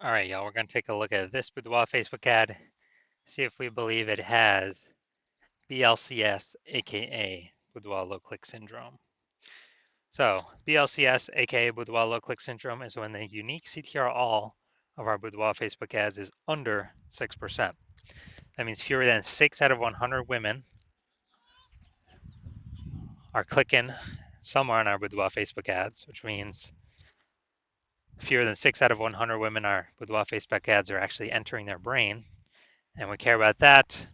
All right, y'all, we're going to take a look at this Boudoir Facebook ad, see if we believe it has BLCS, aka Boudoir low click syndrome. So, BLCS, aka Boudoir low click syndrome, is when the unique CTR all of our Boudoir Facebook ads is under 6%. That means fewer than 6 out of 100 women are clicking somewhere on our Boudoir Facebook ads, which means fewer than 6 out of 100 women our Boudoir Facebook ads are actually entering their brain. And we care about that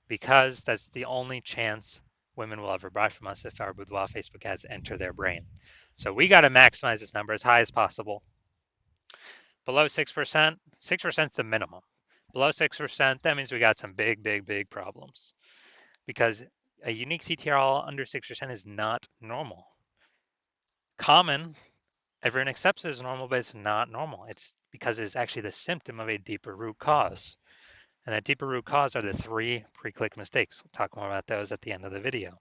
because that's the only chance women will ever buy from us if our Boudoir Facebook ads enter their brain. So we got to maximize this number as high as possible. Below 6%, 6% is the minimum. Below 6%, that means we got some big problems because a unique CTRL under 6% is not normal. Common, everyone accepts it as normal, but it's not normal. It's because it's actually the symptom of a deeper root cause. And that deeper root cause are the 3 pre-click mistakes. We'll talk more about those at the end of the video.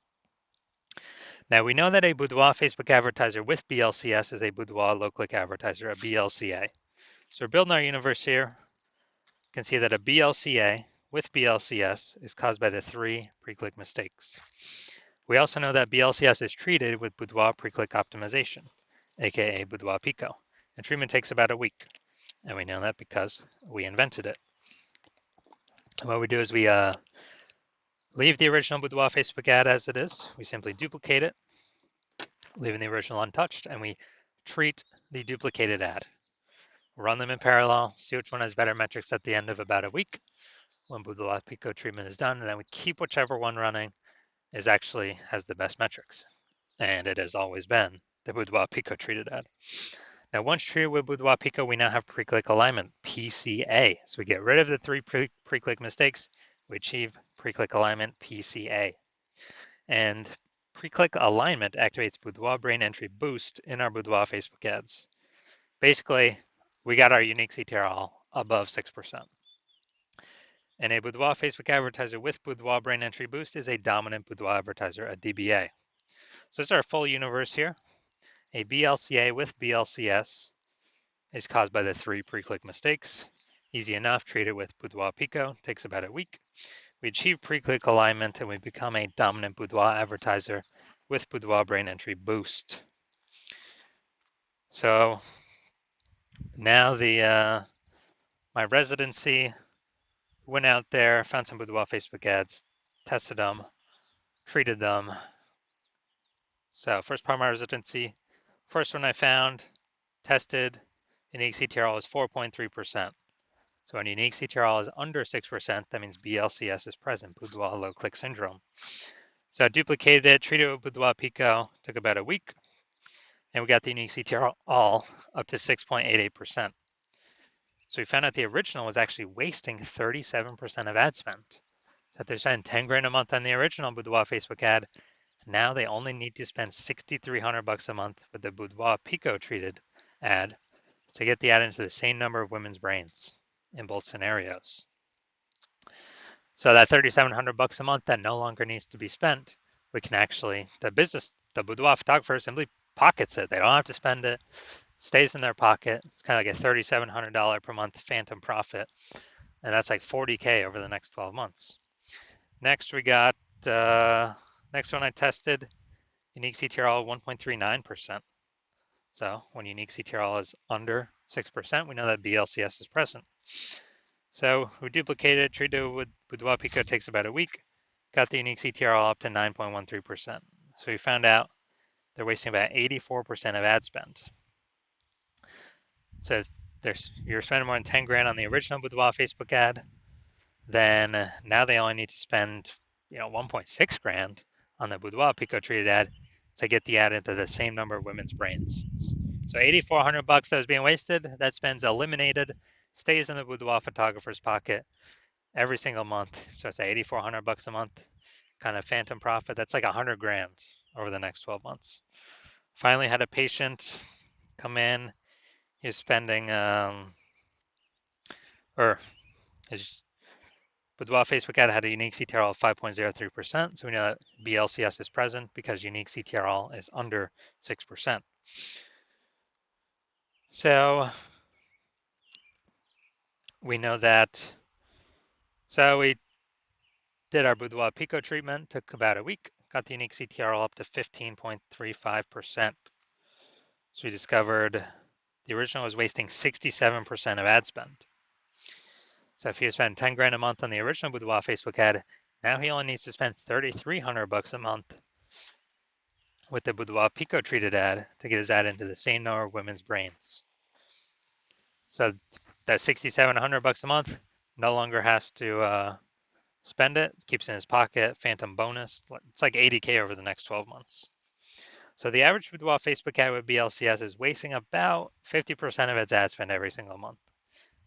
Now we know that a Boudoir Facebook advertiser with BLCS is a Boudoir low-click advertiser, a BLCA. So we're building our universe here. You can see that a BLCA with BLCS is caused by the 3 pre-click mistakes. We also know that BLCS is treated with Boudoir pre-click optimization, aka Boudoir Pico. And treatment takes about a week. And we know that because we invented it. What we do is we leave the original Boudoir Facebook ad as it is. We simply duplicate it, leaving the original untouched, and we treat the duplicated ad. Run them in parallel, see which one has better metrics at the end of about a week when Boudoir Pico treatment is done, and then we keep whichever one running is actually has the best metrics. And it has always been the Boudoir Pico treated ad. Now, once treated with Boudoir Pico, we now have pre-click alignment, PCA. So we get rid of the 3 pre-click mistakes. We achieve pre-click alignment, PCA. And pre-click alignment activates Boudoir brain entry boost in our Boudoir Facebook ads. Basically, we got our unique CTRL above 6%. And a Boudoir Facebook advertiser with Boudoir brain entry boost is a dominant Boudoir advertiser, a DBA. So this is our full universe here. A BLCA with BLCS is caused by the 3 pre-click mistakes. Easy enough, treat it with Boudoir Pico, takes about a week. We achieve pre-click alignment and we become a dominant Boudoir advertiser with Boudoir brain entry boost. So now my residency went out there, found some Boudoir Facebook ads, tested them, treated them. So first part of my residency, first one I found, tested, unique CTRL is 4.3%. So when unique CTRL is under 6%, that means BLCS is present, Boudoir low click syndrome. So I duplicated it, treated it with Boudoir Pico, took about a week, and we got the unique CTRL all up to 6.88%. So we found out the original was actually wasting 37% of ad spend. So if they're spending 10 grand a month on the original Boudoir Facebook ad, now they only need to spend $6,300 a month with the Boudoir Pico treated ad to get the ad into the same number of women's brains in both scenarios. So that $3,700 a month that no longer needs to be spent, we can actually, the Boudoir photographer simply pockets it. They don't have to spend it, stays in their pocket. It's kind of like a $3,700 per month phantom profit. And that's like 40K over the next 12 months. Next, we got, next one I tested, unique CTRL 1.39%. So when unique CTRL is under 6%, we know that BLCS is present. So we duplicated it, treated it with Boudoir Pico, takes about a week, got the unique CTRL up to 9.13%. So we found out they're wasting about 84% of ad spend. So you're spending more than 10 grand on the original Boudoir Facebook ad, then now they only need to spend 1.6 grand on the Boudoir Pico treated ad to get the ad into the same number of women's brains. So $8,400 that was being wasted, that spend's eliminated, stays in the Boudoir photographer's pocket every single month. So it's $8,400 a month, kind of phantom profit. That's like 100 grand over the next 12 months. Finally had a patient come in. He's spending, his Boudoir Facebook ad had a unique CTRL of 5.03%. So we know that BLCS is present because unique CTRL is under 6%. So we know that. So we did our Boudoir Pico treatment, took about a week, got the unique CTRL up to 15.35%. So we discovered the original was wasting 67% of ad spend. So if he was spending 10 grand a month on the original Boudoir Facebook ad, now he only needs to spend 3,300 bucks a month with the Boudoir Pico treated ad to get his ad into the same number of women's brains. So that 6,700 bucks a month no longer has to spend it, keeps it in his pocket, phantom bonus. It's like 80K over the next 12 months. So the average Boudoir Facebook ad with BLCS is wasting about 50% of its ad spend every single month.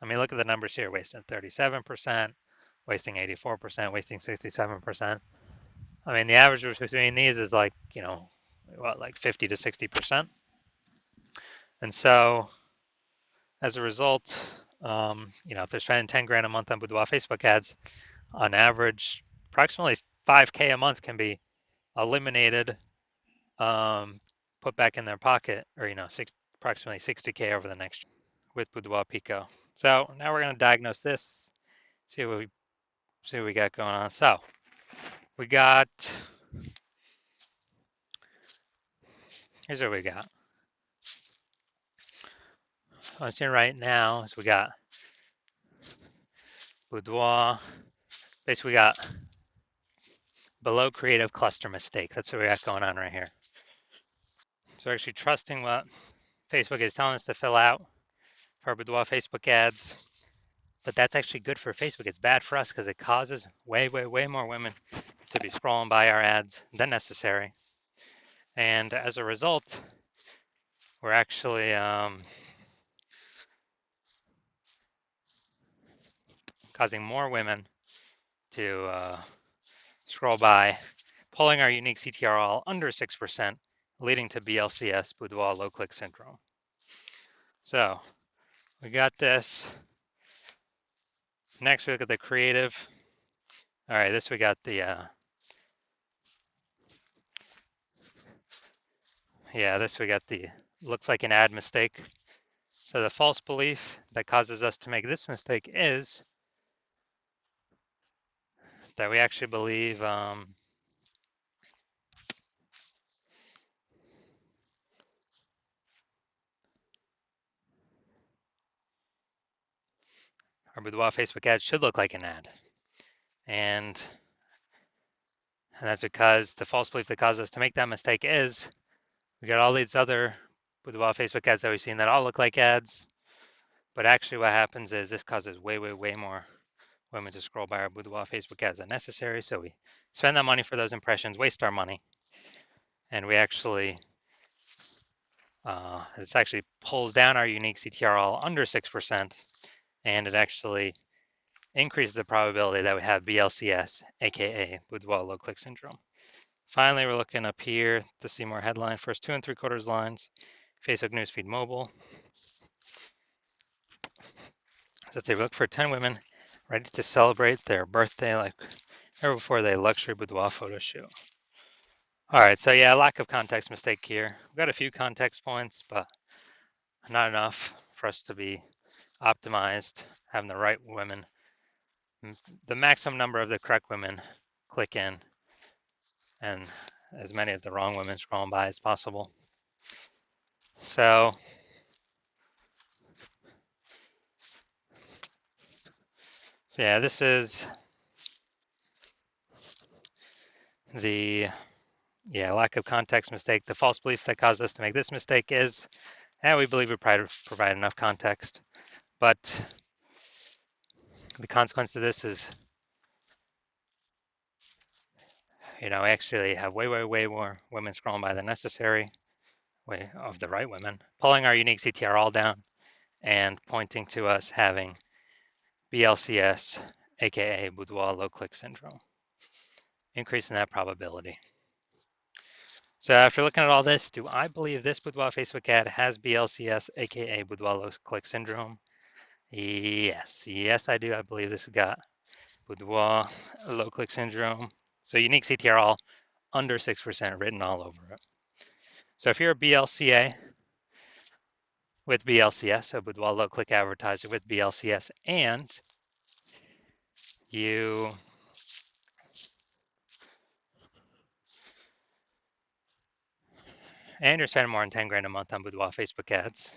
I mean, look at the numbers here, wasting 37%, wasting 84%, wasting 67%. I mean, the average between these is like, what, like 50 to 60%. And so as a result, if they're spending 10 grand a month on Boudoir Facebook ads, on average, approximately 5K a month can be eliminated, put back in their pocket, or, approximately 60K over the next year with Boudoir Pico. So now we're going to diagnose this, see what we got going on. So we got, here's what we got. What I'm seeing right now is we got Boudoir. Basically, we got below creative cluster mistake. That's what we got going on right here. So we're actually trusting what Facebook is telling us to fill out for our Boudoir Facebook ads. But that's actually good for Facebook. It's bad for us because it causes way, way, way more women to be scrolling by our ads than necessary. And as a result, we're actually causing more women to scroll by, pulling our unique CTRL under 6%, leading to BLCS, Boudoir low click syndrome. So we got this. Next, we look at the creative. All right, this we got the, this we got the, looks like an ad mistake. So the false belief that causes us to make this mistake is that we actually believe our Boudoir Facebook ad should look like an ad. And that's because the false belief that causes us to make that mistake is we got all these other Boudoir Facebook ads that we've seen that all look like ads. But actually what happens is this causes way, way, way more women to scroll by our Boudoir Facebook ads than necessary. So we spend that money for those impressions, waste our money. And we actually, this actually pulls down our unique CTRL under 6%. And it actually increases the probability that we have BLCS, aka Boudoir low click syndrome. Finally, we're looking up here to see more headline. First 2 3/4 lines, Facebook newsfeed mobile. So let's say we look for 10 women ready to celebrate their birthday like ever before their luxury boudoir photo shoot. All right, so yeah, lack of context mistake here. We've got a few context points, but not enough for us to be optimized, having the right women, the maximum number of the correct women click in, and as many of the wrong women scrolling by as possible. So yeah, this is the lack of context mistake. The false belief that caused us to make this mistake is, we believe we provide enough context, but the consequence of this is, we actually have way, way, way more women scrolling by than necessary, way of the right women, pulling our unique CTR all down and pointing to us having BLCS, aka Boudoir low click syndrome, increasing that probability. So after looking at all this, do I believe this Boudoir Facebook ad has BLCS, aka Boudoir low click syndrome? Yes, I do. I believe this has got Boudoir low click syndrome. So unique CTR all under 6% written all over it. So if you're a BLCA, with BLCS, so Boudoir Low Click Advertiser with BLCS, and you you're spending more than 10 grand a month on Boudoir Facebook ads,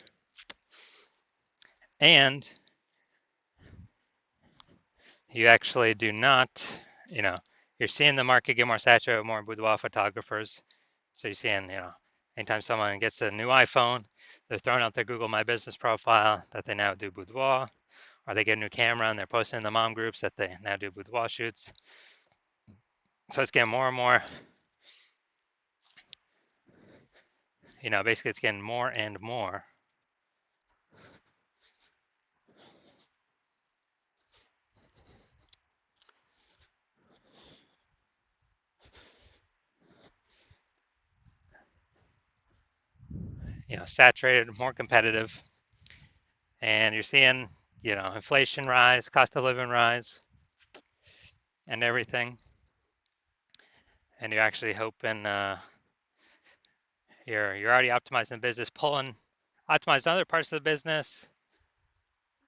and you actually do not, you're seeing the market get more saturated with more boudoir photographers. So you're seeing, anytime someone gets a new iPhone, they're throwing out their Google My Business profile that they now do boudoir, or they get a new camera and they're posting in the mom groups that they now do boudoir shoots. So it's getting more and more, basically it's getting more and more. Saturated, more competitive, and you're seeing, inflation rise, cost of living rise, and everything. And you're actually hoping you're already optimizing the business, optimizing other parts of the business.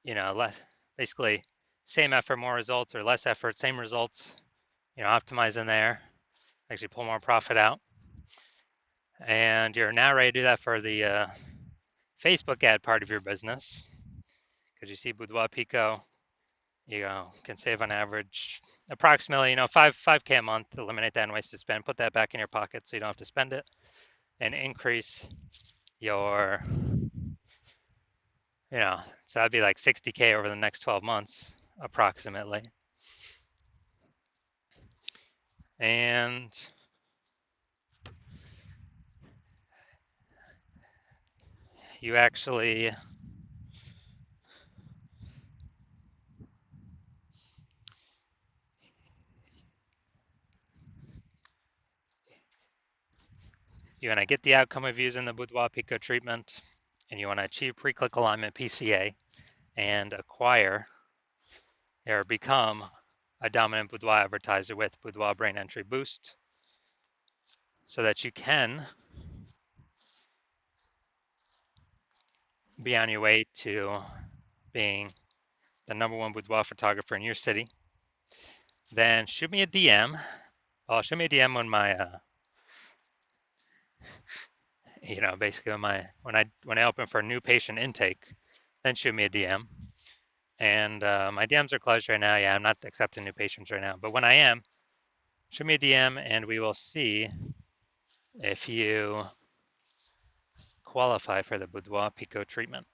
Less, basically same effort, more results, or less effort, same results. Optimizing there, actually pull more profit out, and you're now ready to do that for the Facebook ad part of your business, because you see Boudoir Pico, can save on average approximately, 5K a month. Eliminate that unwasted spend, put that back in your pocket so you don't have to spend it, and increase your, so that'd be like 60K over the next 12 months approximately. And you actually you want to get the outcome of using the Boudoir Pico treatment, and you want to achieve pre-click alignment PCA and acquire or become a dominant boudoir advertiser with Boudoir Brain Entry Boost, so that you can be on your way to being the #1 boudoir photographer in your city. Then shoot me a DM. Well, shoot me a DM when basically when I open for a new patient intake, then shoot me a DM. And my DMs are closed right now. Yeah, I'm not accepting new patients right now. But when I am, shoot me a DM and we will see if you qualify for the Boudoir Pico treatment.